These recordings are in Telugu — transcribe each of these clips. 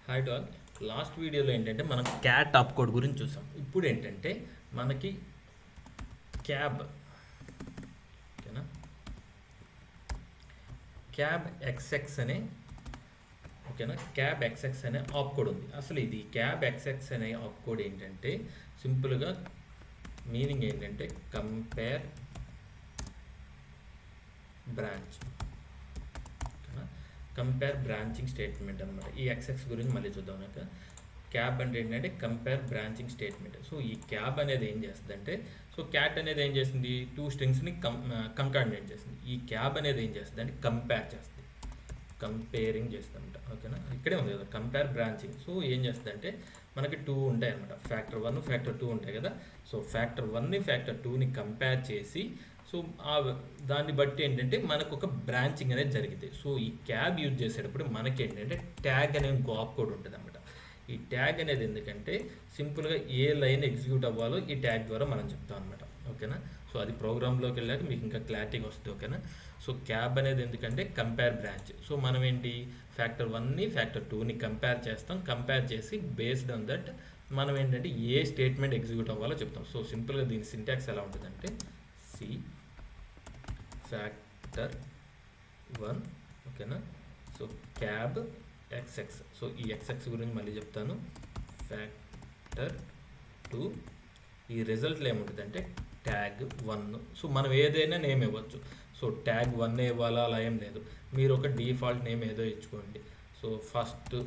Hi to all. లాస్ట్ వీడియోలో ఏంటంటే మనం క్యాట్ టాప్ కోడ్ గురించి చూసాం. ఇప్పుడు ఏంటంటే మనకి క్యాబ్, ఓకేనా, క్యాబ్ ఎక్స్ఎక్స్ అనే, ఓకేనా, క్యాబ్ ఎక్స్ఎక్స్ అనే ఆప్ కోడ్ ఉంది. అసలు ఇది క్యాబ్ ఎక్స్ఎక్స్ అనే ఆప్ కోడ్ ఏంటంటే సింపుల్గా మీనింగ్ ఏంటంటే compare branch, compare branching statement అనమాట. ఈ ఎక్స్ఎక్స్ గురించి మళ్ళీ చూద్దాం. నాకు క్యాబ్ అంటే ఏంటంటే కంపేర్ బ్రాంచింగ్ స్టేట్మెంట్. సో ఈ క్యాబ్ అనేది ఏం చేస్తుందంటే, సో క్యాట్ అనేది ఏం చేస్తుంది, టూ స్ట్రింగ్స్ని కంకార్డినేట్ చేస్తుంది. ఈ క్యాబ్ అనేది ఏం చేస్తుంది అంటే కంపేర్ చేస్తుంది, కంపేరింగ్ చేస్తుంట, ఓకేనా. ఇక్కడే ఉంది కదా కంపేర్ బ్రాంచింగ్. సో ఏం చేస్తుందంటే మనకి టూ ఉంటాయి అనమాట, ఫ్యాక్టర్ 1 ఫ్యాక్టర్ 2 ఉంటాయి కదా. సో ఫ్యాక్టర్ 1ని ఫ్యాక్టర్ 2ని కంపేర్ చేసి, సో దాన్ని బట్టి ఏంటంటే మనకు ఒక బ్రాంచింగ్ అనేది జరిగింది. సో ఈ క్యాబ్ యూజ్ చేసేటప్పుడు మనకి ఏంటంటే ట్యాగ్ అనే ఇంకో ఆప్ కోడ్ ఉంటుంది అనమాట. ఈ ట్యాగ్ అనేది ఎందుకంటే సింపుల్గా ఏ లైన్ ఎగ్జిక్యూట్ అవ్వాలో ఈ ట్యాగ్ ద్వారా మనం చెప్తాం అనమాట, ఓకేనా. సో అది ప్రోగ్రాంలోకి వెళ్ళాక మీకు ఇంకా క్లారిటీగా వస్తుంది, ఓకేనా. సో క్యాబ్ అనేది ఎందుకంటే కంపేర్ బ్రాంచ్. సో మనం ఏంటి ఫ్యాక్టర్ 1ని ఫ్యాక్టర్ 2ని కంపేర్ చేస్తాం. కంపేర్ చేసి బేస్డ్ ఆన్ దట్ మనం ఏంటంటే ఏ స్టేట్మెంట్ ఎగ్జిక్యూట్ అవ్వాలో చెప్తాం. సో సింపుల్గా దీని సింటాక్స్ ఎలా ఉంటుందంటే సి ఫ్యాక్టర్ 1, ఓకేనా. So cab XX. సో ఈ ఎక్స్ఎక్స్ గురించి మళ్ళీ చెప్తాను. ఫ్యాక్టర్ 2, ఈ రిజల్ట్లో ఏముంటుందంటే ట్యాగ్ 1. సో మనం ఏదైనా నేమ్ ఇవ్వచ్చు. సో ట్యాగ్ 1 ఇవ్వాలా అలా ఏం లేదు, మీరు ఒక డిఫాల్ట్ నేమ్ ఏదో ఇచ్చుకోండి. సో ఫస్ట్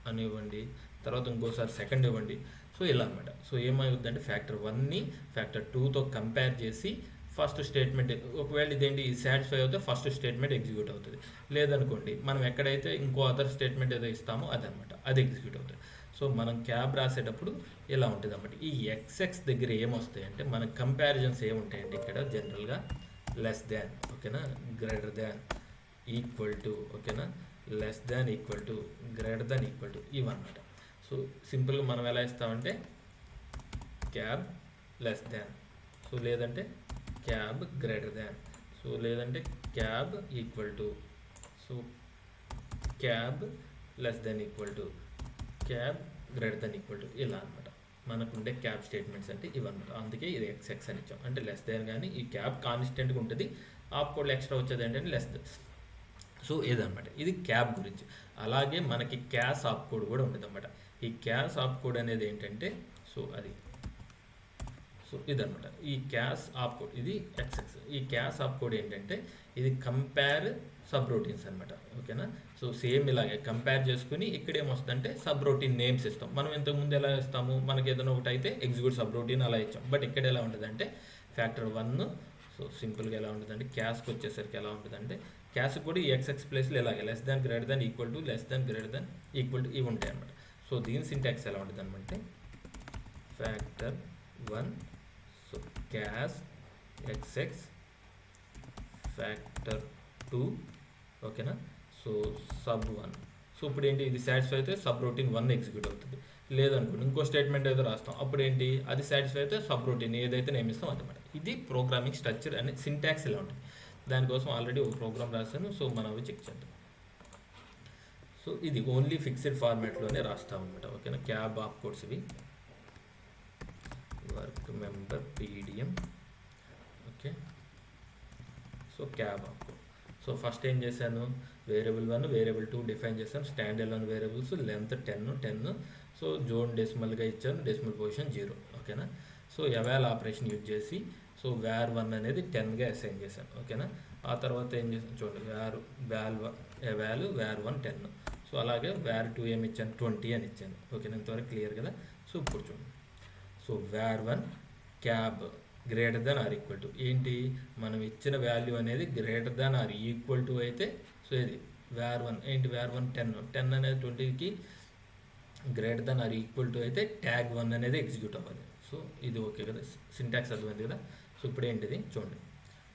అని ఇవ్వండి, తర్వాత ఇంకోసారి సెకండ్ ఇవ్వండి. సో ఇలా అనమాట. సో ఏమవుతుందంటే ఫ్యాక్టర్ 1ని ఫ్యాక్టర్ 2తో కంపేర్ చేసి ఫస్ట్ స్టేట్మెంట్, ఒకవేళ ఇదేంటి ఇది సాటిస్ఫై అవుతే ఫస్ట్ స్టేట్మెంట్ ఎగ్జిక్యూట్ అవుతుంది. లేదనుకోండి మనం ఎక్కడైతే ఇంకో అదర్ స్టేట్మెంట్ ఏదో ఇస్తామో అదనమాట, అది ఎగ్జిక్యూట్ అవుతుంది. సో మనం క్యాబ్ రాసేటప్పుడు ఇలా ఉంటుంది అన్నమాట. ఈ ఎక్స్ఎక్స్ దగ్గర ఏమొస్తాయి అంటే మన కంపారిజన్స్ ఏముంటాయండి ఇక్కడ జనరల్గా లెస్ దాన్, ఓకేనా, గ్రేటర్ దాన్, ఈక్వల్ టు, ఓకేనా, less than, equal to, greater than, equal to, ఇవన్నమాట. సో సింపుల్గా మనం ఎలా ఇస్తామంటే క్యాబ్ లెస్ దాన్, సో లేదంటే క్యాబ్ గ్రేటర్ దాన్, సో లేదంటే cab equal to, so cab less than equal to, cab greater than equal to, ఇలా అనమాట. మనకుండే క్యాబ్ స్టేట్మెంట్స్ అంటే ఇవన్నమాట. అందుకే ఇది ఎక్స్ఎక్స్ అని ఇచ్చాం. అంటే లెస్ దాన్ కానీ ఈ క్యాబ్ కాన్స్టెంట్గా ఉంటుంది, ఆప్ కోడ్లో ఎక్స్ట్రా వచ్చేది ఏంటంటే లెస్ దాన్. సో ఇదనమాట, ఇది క్యాబ్ గురించి. అలాగే మనకి క్యాస్ ఆప్ కోడ్ కూడా ఉంటుంది అనమాట. ఈ క్యాస్ ఆప్ కోడ్ అనేది ఏంటంటే సో అది, సో ఇదనమాట ఈ క్యాస్ ఆప్ కోడ్, ఇది ఎక్స్ఎక్స్. ఈ క్యాస్ ఆప్ కోడ్ ఏంటంటే ఇది కంపేర్ సబ్ రొటీన్స్ అనమాట, ఓకేనా. సో సేమ్ ఇలాగే కంపేర్ చేసుకుని ఇక్కడ ఏమొస్తుందంటే సబ్ రొటీన్ నేమ్స్ ఇస్తాం. మనం ఇంతకుముందు ఎలా ఇస్తాము, మనకి ఏదైనా ఒకటి అయితే ఎగ్జిక్యూట్ సబ్ రొటీన్ అలా ఇచ్చాం. బట్ ఇక్కడ ఎలా ఉంటుందంటే ఫ్యాక్టర్ 1, సో సింపుల్గా ఎలా ఉంటుందంటే క్యాస్కి వచ్చేసరికి ఎలా ఉంటుందంటే క్యాస్కి కూడా ఈ ఎక్స్ఎక్స్ ప్లేస్లో ఇలాగే less than, greater than, equal to, less than, greater than, equal to, ఇవి ఉంటాయి అనమాట. సో దీని సింటాక్స్ ఎలా ఉంటుంది అనమాట ఫ్యాక్టర్ 1, సో క్యాస్ ఎక్స్ఎక్స్ ఫ్యాక్టర్ 2, ఓకేనా. So sub 1. సో ఇప్పుడు ఏంటి ఇది సాటిస్ఫై అయితే సబ్ రొటీన్ 1 ఎగ్జిక్యూట్ అవుతుంది. లేదనుకోండి ఇంకో స్టేట్మెంట్ ఏదో రాస్తాం, అప్పుడు ఏంటి అది సాటిస్ఫై అయితే సబ్ రొటీన్ ఏదైతే నేమిస్తాం అదనమాట. ఇది ప్రోగ్రామింగ్ స్ట్రక్చర్ అనే సింటాక్స్ ఇలా ఉంటుంది. దానికోసం ఆల్రెడీ ఒక ప్రోగ్రామ్ రాశాను. సో మనం అవి చెక్ చేద్దాం. సో ఇది ఓన్లీ ఫిక్స్డ్ ఫార్మాట్లోనే రాస్తాం అనమాట, ఓకేనా. క్యాబ్ ఆప్ కోడ్స్ ఇవి, work member PDM, okay. So cab op code. So first ఏం చేశాను, వేరియబుల్ 1 వేరియబుల్ 2 డిఫైన్ చేశాను. Stand alone variables length 10. So జోన్ డెసిమల్గా ఇచ్చాను, డెసిమల్ పొజిషన్ 0, ఓకేనా. సో ఎవాల్ ఆపరేషన్ యూజ్ చేసి సో వేర్ 1 అనేది 10గా అసైన్ చేశాను, ఓకేనా. ఆ తర్వాత ఏం చేశాను చూడండి, ఎవాల్ వేర్ 1 10. సో అలాగే వేర్ 2 ఏమి ఇచ్చాను 20 అని ఇచ్చాను, ఓకేనా. ఇంతవరకు క్లియర్ కదా. సో ఇప్పుడు చూడండి, so var 1 cab greater than or equal to, ఏంటి మనం ఇచ్చిన వాల్యూ అనేది greater than or equal to అయితే, సో ఇది వేర్ 1 ఏంటి వేర్ 1 10 అనేది 20కి greater than or equal to అయితే ట్యాగ్ 1 అనేది ఎగ్జిక్యూట్ అవ్వాలి. సో ఇది ఓకే కదా, సింటాక్స్ అర్థమైంది కదా. సో ఇప్పుడు ఏంటిది చూడండి,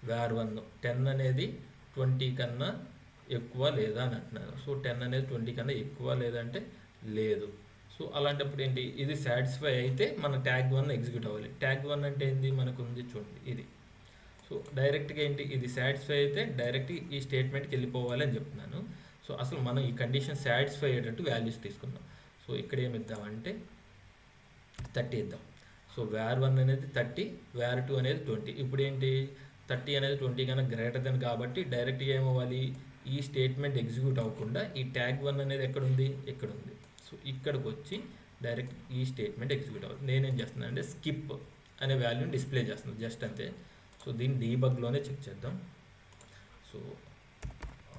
వేర్ 1 10 అనేది 20 కన్నా ఎక్కువ లేదా అని అంటున్నారు. సో 10 అనేది 20 కన్నా ఎక్కువ లేదంటే లేదు. సో అలాంటప్పుడు ఏంటి ఇది సాటిస్ఫై అయితే మన ట్యాగ్ 1 ఎగ్జిక్యూట్ అవ్వాలి. ట్యాగ్ 1 అంటే ఏంటి మనకు ఉంది చూడండి ఇది. సో డైరెక్ట్గా ఏంటి ఇది సాటిస్ఫై అయితే డైరెక్ట్ ఈ స్టేట్మెంట్కి వెళ్ళిపోవాలి అని చెప్తున్నాను. సో అసలు మనం ఈ కండిషన్ సాటిస్ఫై అయ్యేటట్టు వాల్యూస్ తీసుకుందాం. సో ఇక్కడ ఏమి ఇద్దామంటే 30 ఇద్దాం. సో var1 అనేది 30, var2 అనేది 20. ఇప్పుడు ఏంటి 30 అనేది 20 కన్నా గ్రేటర్ దెన్ కాబట్టి డైరెక్ట్గా ఏమవ్వాలి, ఈ స్టేట్మెంట్ ఎగ్జిక్యూట్ అవ్వకుండా ఈ ట్యాగ్ 1 అనేది ఎక్కడుంది, ఇక్కడ ఉంది. సో ఇక్కడికి వచ్చి డైరెక్ట్ ఈ స్టేట్మెంట్ ఎగ్జిక్యూట్ అవ్వాలి. నేనేం చేస్తున్నాను అంటే స్కిప్ అనే వాల్యూని డిస్ప్లే చేస్తున్నాను జస్ట్ అంతే. సో దీన్ని డీబగ్లోనే చెక్ చేద్దాం. So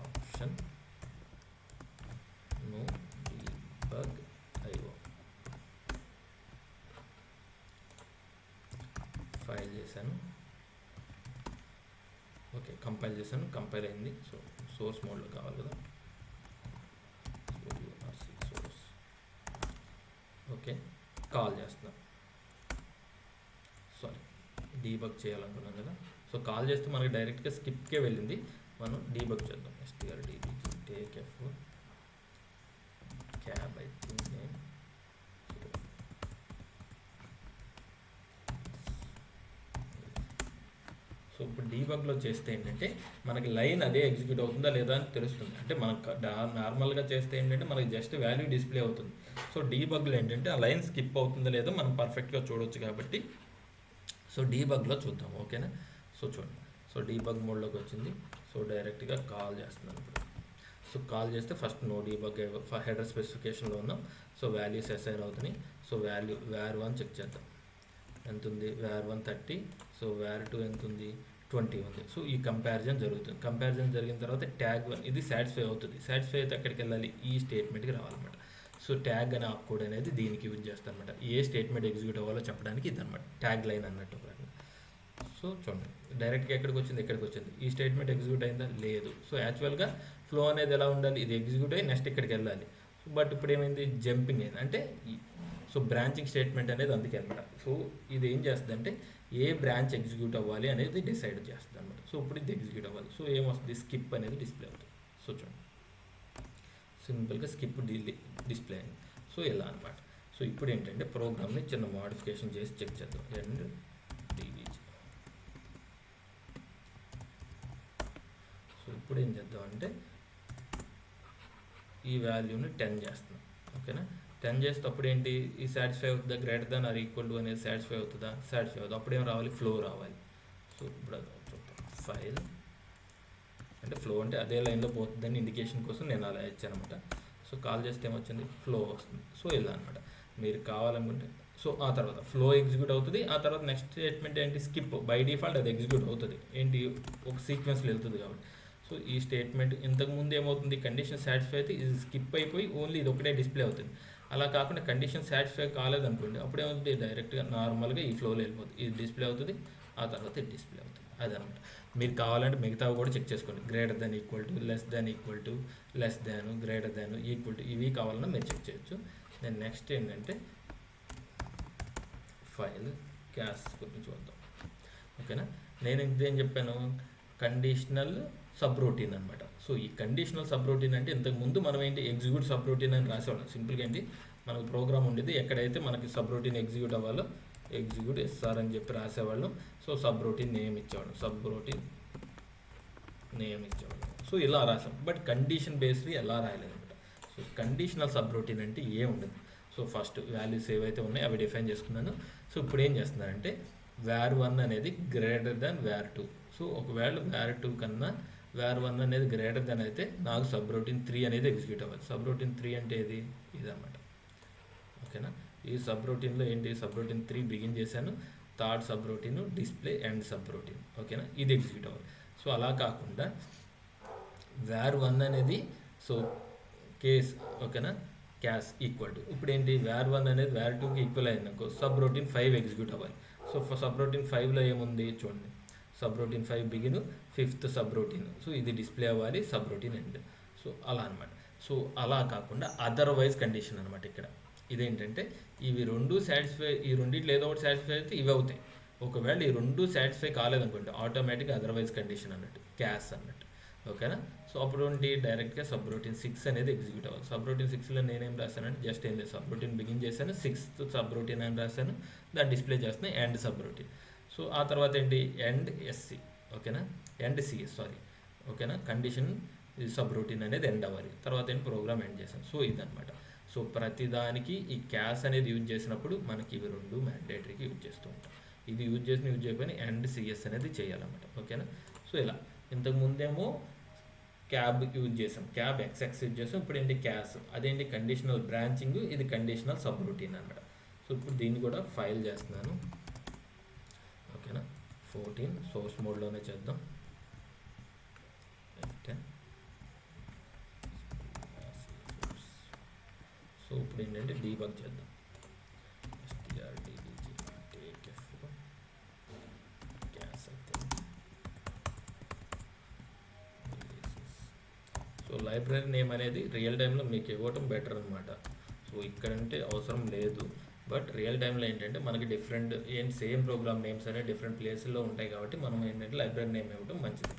option no debug IO file చేశాను. ఓకే, కంపైల్ చేశాను, కంపైల్ అయింది. సో సోర్స్ మోడ్లో కావాలి కదా. సోర్స్ ఓకే, కాల్ చేస్తున్నాం. సారీ, డీబగ్ చేయాలనుకున్నాం కదా. సో కాల్ చేస్తే మనకి డైరెక్ట్గా స్కిప్కే వెళ్ళింది. మనం డీబగ్ చేద్దాం. strDB take F cab I think name. So ఇప్పుడు డీబగ్లో చేస్తే ఏంటంటే మనకి లైన్ అదే ఎగ్జిక్యూట్ అవుతుందా లేదా అని తెలుస్తుంది. అంటే మనకు నార్మల్గా చేస్తే ఏంటంటే మనకి జస్ట్ వాల్యూ డిస్ప్లే అవుతుంది. సో డీబగ్లో ఏంటంటే ఆ లైన్ స్కిప్ అవుతుందా లేదా మనం పర్ఫెక్ట్గా చూడవచ్చు కాబట్టి సో డీబగ్లో చూద్దాం. ఓకేనా. సో చూడండి, సో డీబగ్ మోడ్లోకి వచ్చింది. సో డైరెక్ట్గా కాల్ చేస్తున్నాను ఇప్పుడు. సో కాల్ చేస్తే ఫస్ట్ నో డీబగ్ హెడర్ స్పెసిఫికేషన్లో ఉన్నాం. సో వాల్యూస్ అసైన్ అవుతున్నాయి. సో var1 చెక్ చేద్దాం. ఎంత ఉంది, var1 30. సో var2 ఎంత ఉంది, 20 ఉంది. సో ఈ కంపారిజన్ జరుగుతుంది. కంపారిజన్ జరిగిన తర్వాత ట్యాగ్ 1 ఇది సాటిస్ఫై అవుతుంది. సాటిస్ఫై అయితే ఎక్కడికి వెళ్ళాలి, ఈ స్టేట్మెంట్కి రావాలన్నమాట. సో ట్యాగ్ అనే ఆప్ కోడ్ అనేది దీనికి యూజ్ చేస్తాను అనమాట. ఏ స్టేట్మెంట్ ఎగ్జిక్యూట్ అవ్వాలో చెప్పడానికి ఇదన్నమాట ట్యాగ్ లైన్ అన్నట్టు. సో చూడండి, డైరెక్ట్గా ఎక్కడికి వచ్చింది, ఎక్కడికి వచ్చింది. ఈ స్టేట్మెంట్ ఎగ్జిక్యూట్ అయిందా, లేదు. సో యాక్చువల్గా ఫ్లో అనేది ఎలా ఉండాలి, ఇది ఎగ్జిక్యూట్ అయ్యి నెక్స్ట్ ఇక్కడికి వెళ్ళాలి. బట్ ఇప్పుడు ఏమైంది, జంపింగ్ అయింది. అంటే సో బ్రాంచింగ్ స్టేట్మెంట్ అనేది అందుకే అనమాట. సో ఇది ఏం చేస్తుంది అంటే ఏ బ్రాంచ్ ఎగ్జిక్యూట్ అవ్వాలి అనేది డిసైడ్ చేస్తుంది అనమాట. సో ఇప్పుడు ఇది ఎగ్జిక్యూట్ అవ్వాలి. సో ఏమొస్తుంది, స్కిప్ అనేది డిస్ప్లే అవుతుంది. సో చూడండి, సింపుల్గా స్కిప్ డిస్ప్లే అయింది. సో ఇలా అనమాట. సో ఇప్పుడు ఏంటంటే ప్రోగ్రామ్ని చిన్న మోడిఫికేషన్ చేసి చెక్ చేద్దాం. అండ్ డీబీజీ. సో ఇప్పుడు ఏం చేద్దాం అంటే ఈ వాల్యూని 10 చేస్తున్నాం. ఓకేనా. 10 చేస్తే అప్పుడు ఏంటి, ఈ సాటిస్ఫై అవుతుందా, greater than or equal to అనేది సాటిస్ఫై అవుతుందా, సాటిస్ఫై అవుతుంది. అప్పుడు ఏం రావాలి, ఫ్లో రావాలి. సో ఇప్పుడు అది చూద్దాం. ఫైల్ అంటే ఫ్లో అంటే అదే లైన్లో పోతుందని ఇండికేషన్ కోసం నేను అలా ఇచ్చాను అనమాట. సో కాల్ చేస్తే ఏమొచ్చింది, ఫ్లో వస్తుంది. సో ఇలా అనమాట. మీరు కావాలనుకుంటే సో ఆ తర్వాత ఫ్లో ఎగ్జిక్యూట్ అవుతుంది. ఆ తర్వాత నెక్స్ట్ స్టేట్మెంట్ ఏంటి, స్కిప్. బై డిఫాల్ట్ అది ఎగ్జిక్యూట్ అవుతుంది. ఏంటి, ఒక సీక్వెన్స్లో వెళ్తుంది కాబట్టి. సో ఈ స్టేట్మెంట్ ఇంతకుముందు ఏమవుతుంది, కండిషన్ సాటిస్ఫై అయితే ఇది స్కిప్ అయిపోయి ఓన్లీ ఇది ఒకటే డిస్ప్లే అవుతుంది. అలా కాకుండా కండిషన్ సాటిస్ఫై కాలేదనుకోండి, అప్పుడు ఏమవుతుంది, డైరెక్ట్గా నార్మల్గా ఈ ఫ్లోలో వెళ్ళిపోతుంది. ఇది డిస్ప్లే అవుతుంది, ఆ తర్వాత ఇది డిస్ప్లే అవుతుంది. అదనమాట. మీరు కావాలంటే మిగతావి కూడా చెక్ చేసుకోండి. Greater than equal to, less than equal to, less than, greater than, equal to, ఇవి కావాలన్నా మీరు చెక్ చేయొచ్చు. నేను నెక్స్ట్ ఏంటంటే ఫైల్ క్యాస్ గురించి చూద్దాం. ఓకేనా. నేను ఇదేం చెప్పాను, కండిషనల్ సబ్ రొటీన్ అనమాట. సో ఈ కండిషనల్ సబ్ రొటీన్ అంటే ఇంతకుముందు మనం ఏంటి, ఎగ్జిక్యూట్ సబ్ రొటీన్ అని రాసేవాళ్ళం. సింపుల్గా ఏంటి, మనకు ప్రోగ్రామ్ ఉండేది, ఎక్కడైతే మనకి సబ్ రొటీన్ ఎగ్జిక్యూట్ అవ్వాలో ఎగ్జిక్యూట్ ఎస్ఆర్ అని చెప్పి రాసేవాళ్ళం. సో సబ్ రొటీన్ నేమ్ ఇచ్చేవాళ్ళం, సబ్ రొటీన్ నేమ్ ఇచ్చేవాళ్ళం. సో ఇలా రాసాం. బట్ కండిషన్ బేస్డ్ ఎలా రాయలేదన్నమాట. సో కండిషనల్ సబ్ రొటీన్ అంటే ఏం ఉండదు. సో ఫస్ట్ వాల్యూస్ ఏవైతే ఉన్నాయో అవి డిఫైన్ చేసుకున్నాను. సో ఇప్పుడు ఏం చేస్తున్నానంటే var1 అనేది గ్రేటర్ దాన్ var2. సో ఒకవేళ var2 కన్నా var1 అనేది గ్రేటర్ దాన్ అయితే నాకు సబ్ రొటీన్ 3 అనేది ఎగ్జిక్యూట్ అవ్వాలి. సబ్ రొటీన్ 3 అంటే ఇది ఇదన్నమాట. ఓకేనా. ఈ సబ్ రొటీన్లో ఏంటి, సబ్ రొటీన్ 3 బిగిన్ చేశాను. Third sub routine display and sub routine. ఓకేనా, ఇది ఎగ్జిక్యూట్ అవ్వాలి. సో అలా కాకుండా var1 అనేది సో కేస్, ఓకేనా, క్యాస్ ఈక్వల్ టు, ఇప్పుడు ఏంటి var1 అనేది var2కి ఈక్వల్ అయినాకో సబ్ రొటీన్ 5 ఎగ్జిక్యూట్ అవ్వాలి. సో సబ్ రొటీన్ 5లో ఏముంది చూడండి, sub routine 5 begin, 5th sub routine. So ఇది డిస్ప్లే అవ్వాలి, సబ్ రొటీన్ ఎండ్. సో అలా అనమాట. సో అలా కాకుండా అదర్వైజ్ కండిషన్ అనమాట. ఇక్కడ ఇదేంటంటే ఇవి రెండు సాటిస్ఫై, ఈ రెండింటిలో ఏదో ఒకటి సాటిస్ఫై అయితే ఇవి అవుతాయి. ఒకవేళ ఈ రెండు సాటిస్ఫై కాలేదనుకోండి, ఆటోమేటిక్గా అదర్వైజ్ కండిషన్ అన్నట్టు, క్యాస్ అన్నట్టు. ఓకేనా. సో అప్పుడు ఏంటి, డైరెక్ట్గా సబ్ రొటీన్ 6 అనేది ఎగ్జిక్యూట్ అవ్వాలి. సబ్ రొటీన్ 6లో నేనేం రాశానంటే జస్ట్ ఏం లేదు, సబ్ రొటీన్ బిగిన్ చేశాను, 6th సబ్ రొటీన్ అని రాశాను, దాన్ని డిస్ప్లే చేస్తున్నాను ఎండ్ సబ్ రొటీన్. సో ఆ తర్వాత ఏంటి, ఎండ్ ఎస్సి. ఓకేనా, ఎండ్ సిఎస్, సారీ. ఓకేనా, కండిషన్ సబ్ రొటీన్ అనేది ఎండ్ అవ్వాలి. తర్వాత ఏంటి, ప్రోగ్రామ్ ఎండ్ చేశాను. సో ఇదనమాట. సో సో ప్రతిదానికి ఈ క్యాస్ అనేది యూజ్ చేసినప్పుడు మనకి ఇవి రెండు మ్యాండేటరీకి యూజ్ చేస్తూ ఉంటాం. ఇది యూజ్ చేయకపోయినా అండ్ సిఎస్ అనేది చేయాలన్నమాట. ఓకేనా. సో ఇలా ఇంతకు ముందేమో క్యాబ్ యూజ్ చేసాం, క్యాబ్ ఎక్స్ఎక్స్ యూజ్ చేసాం. ఇప్పుడు ఏంటి క్యాస్, అదేంటి కండిషనల్ బ్రాంచింగ్, ఇది కండిషనల్ సబ్ రొటీన్ అన్నమాట. సో ఇప్పుడు దీన్ని కూడా ఫైల్ చేస్తున్నాను. ఓకేనా. 14 సోర్స్ మోడ్లోనే చేద్దాం. F10. సో ఇప్పుడు ఏంటంటే డీబగ్ చేద్దాం. సో లైబ్రరీ నేమ్ అనేది రియల్ టైంలో మీకు ఇవ్వటం బెటర్ అనమాట. సో ఇక్కడంటే అవసరం లేదు, బట్ రియల్ టైంలో ఏంటంటే మనకి డిఫరెంట్ సేమ్ ప్రోగ్రామ్ నేమ్స్ అనేవి డిఫరెంట్ ప్లేసుల్లో ఉంటాయి కాబట్టి మనం ఏంటంటే లైబ్రరీ నేమ్ ఇవ్వడం మంచిది.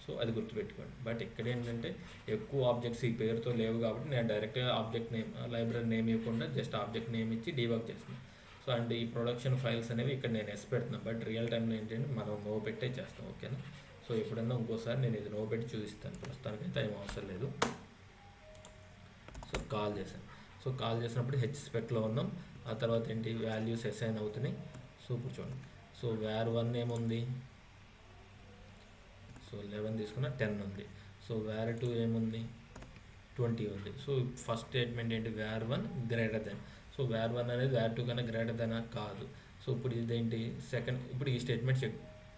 సో అది గుర్తుపెట్టుకోండి. బట్ ఇక్కడ ఏంటంటే ఎక్కువ ఆబ్జెక్ట్స్ ఈ పేరుతో లేవు కాబట్టి నేను డైరెక్ట్గా ఆబ్జెక్ట్ నేమ్ లైబ్రరీ నేమ్ ఇవ్వకుండా జస్ట్ ఆబ్జెక్ట్ నేమ్ ఇచ్చి డీబగ్ చేస్తున్నాను. సో అండ్ ఈ ప్రొడక్షన్ ఫైల్స్ అనేవి ఇక్కడ నేను ఎస్ పెడుతున్నాను, బట్ రియల్ టైంలో ఏంటంటే మనం నో పెట్టే చేస్తాం. ఓకేనా. సో ఎప్పుడన్నా ఇంకోసారి నేను ఇది నో పెట్టి చూపిస్తాను, ప్రస్తుతానికైతే ఏం అవసరం లేదు. సో కాల్ చేశాను. సో కాల్ చేసినప్పుడు హెచ్స్పెక్లో ఉన్నాం. ఆ తర్వాత ఏంటి వాల్యూస్ అసైన్ అవుతున్నాయి. సో కూర్చోండి. సో var1 ఏముంది, సో 11 తీసుకున్న 10 ఉంది. సో var2 ఏముంది, 20 ఉంది. సో ఫస్ట్ స్టేట్మెంట్ ఏంటి, var1 greater than. So var1 అనేది var2 కన్నా గ్రేటర్ దెన్ కాదు. సో ఇప్పుడు ఇదేంటి సెకండ్, ఇప్పుడు ఈ స్టేట్మెంట్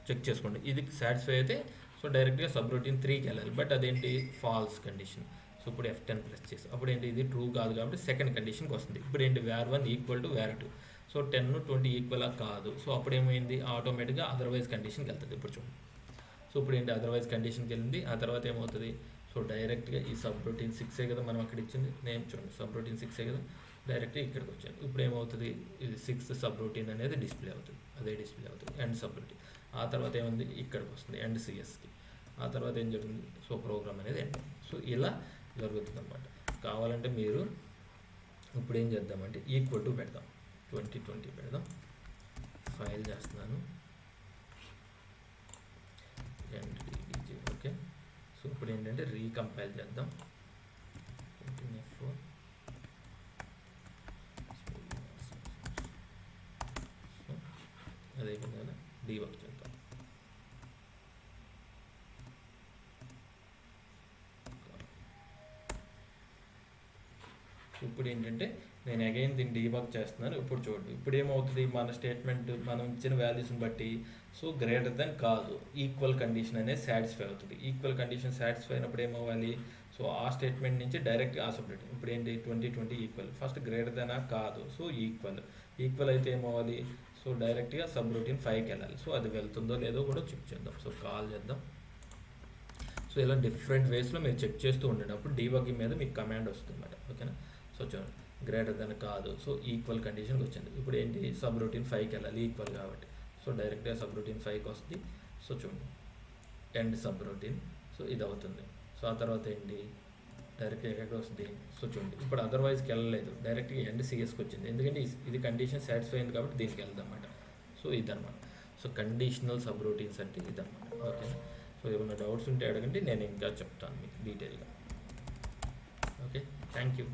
చెక్ చేసుకోండి. ఇది సాటిస్ఫై అయితే సో డైరెక్ట్గా సబ్ రొటీన్ 3కి వెళ్ళాలి, బట్ అదేంటి ఫాల్స్ కండిషన్. సో ఇప్పుడు F10 ప్రెస్ చేసి అప్పుడు ఏంటి ఇది ట్రూ కాదు కాబట్టి సెకండ్ కండిషన్కి వస్తుంది. ఇప్పుడు ఏంటి var1 equal to var2. So 10 20 equal కాదు. సో అప్పుడు ఏమైంది, ఆటోమేటిక్గా అదర్వైజ్ కండిషన్కి వెళ్తుంది. ఇప్పుడు చూడండి. సో ఇప్పుడు ఏంటి అదర్వైజ్ కండిషన్కి వెళ్ళింది. ఆ తర్వాత ఏమవుతుంది, సో డైరెక్ట్గా ఈ సబ్ రొటీన్ 6 కదా మనం అక్కడ ఇచ్చింది నేమ్, చూడండి సబ్ రొటీన్ 6 కదా, డైరెక్ట్గా ఇక్కడికి వచ్చింది. ఇప్పుడు ఏమవుతుంది, ఇది 6th సబ్ రొటీన్ అనేది డిస్ప్లే అవుతుంది, అదే డిస్ప్లే అవుతుంది ఎండ్ సబ్ రొటీన్. ఆ తర్వాత ఏముంది, ఇక్కడికి వస్తుంది ఎండ్ సిఎస్కి. ఆ తర్వాత ఏం జరుగుతుంది, సో ప్రోగ్రామ్ అనేది ఎండ్. సో ఇలా జరుగుతుంది అన్నమాట. కావాలంటే మీరు ఇప్పుడు ఏం చేద్దామంటే ఈక్వల్ టు పెడదాం, 2020 పెడదాం. ఫైల్ చేస్తున్నాను NDDG. ఓకే. సో ఇప్పుడు ఏంటంటే రీకంపైల్ చేద్దాం. F4 అదే విధంగా డీబగ్ చేద్దాం. ఇప్పుడు ఏంటంటే నేను అగైన్ దీన్ని డీబగ్ చేస్తున్నాను. ఇప్పుడు చూడండి, ఇప్పుడు ఏమవుతుంది, మన స్టేట్మెంట్ మనం ఇచ్చిన వాల్యూస్ని బట్టి సో గ్రేటర్ దెన్ కాదు, ఈక్వల్ కండిషన్ అనేది సాటిస్ఫై అవుతుంది. ఈక్వల్ కండిషన్ సాటిస్ఫై అయినప్పుడు ఏమవ్వాలి, సో ఆ స్టేట్మెంట్ నుంచి డైరెక్ట్గా ఆ సబ్జెక్ట్ ఇప్పుడు ఏంటి 2020 ఈక్వల్, ఫస్ట్ గ్రేటర్ దెన్ కాదు, సో ఈక్వల్ అయితే ఏమవ్వాలి, సో డైరెక్ట్గా సబ్ రొటీన్ 5కి వెళ్ళాలి. సో అది వెళ్తుందో లేదో కూడా చెక్ చేద్దాం. సో కాల్ చేద్దాం. సో ఇలా డిఫరెంట్ వేస్లో మీరు చెక్ చేస్తూ ఉండండి, అప్పుడు డీబగ్గింగ్ మీద మీకు కమాండ్ వస్తుంది అన్నమాట. ఓకేనా. సో చూడండి గ్రేటర్ దెన్ కాదు, సో ఈక్వల్ కండిషన్కి వచ్చింది. ఇప్పుడు ఏంటి సబ్ రొటీన్ 5కి వెళ్ళాలి ఈక్వల్ కాబట్టి, సో డైరెక్ట్గా సబ్ రొటీన్ 5కి వస్తుంది. సో చూడండి ఎండ్ సబ్ రొటీన్, సో ఇది అవుతుంది. సో ఆ తర్వాత ఏంటి డైరెక్ట్గా ఎక్కడికి వస్తుంది, సో చూడండి ఇప్పుడు అదర్వైజ్కి వెళ్ళలేదు, డైరెక్ట్గా ఎండ్ సిఎస్కి వచ్చింది. ఎందుకంటే ఇది కండిషన్ సాటిస్ఫై అయింది కాబట్టి దీనికి వెళ్దాం అన్నమాట. సో ఇదన్నమాట. సో కండిషనల్ సబ్ రొటీన్స్ అంటే ఇదన్నమాట. ఓకే. సో ఏమైనా డౌట్స్ ఉంటే అడగండి, నేను ఇంకా చెప్తాను మీకు డీటెయిల్గా. ఓకే. Thank you.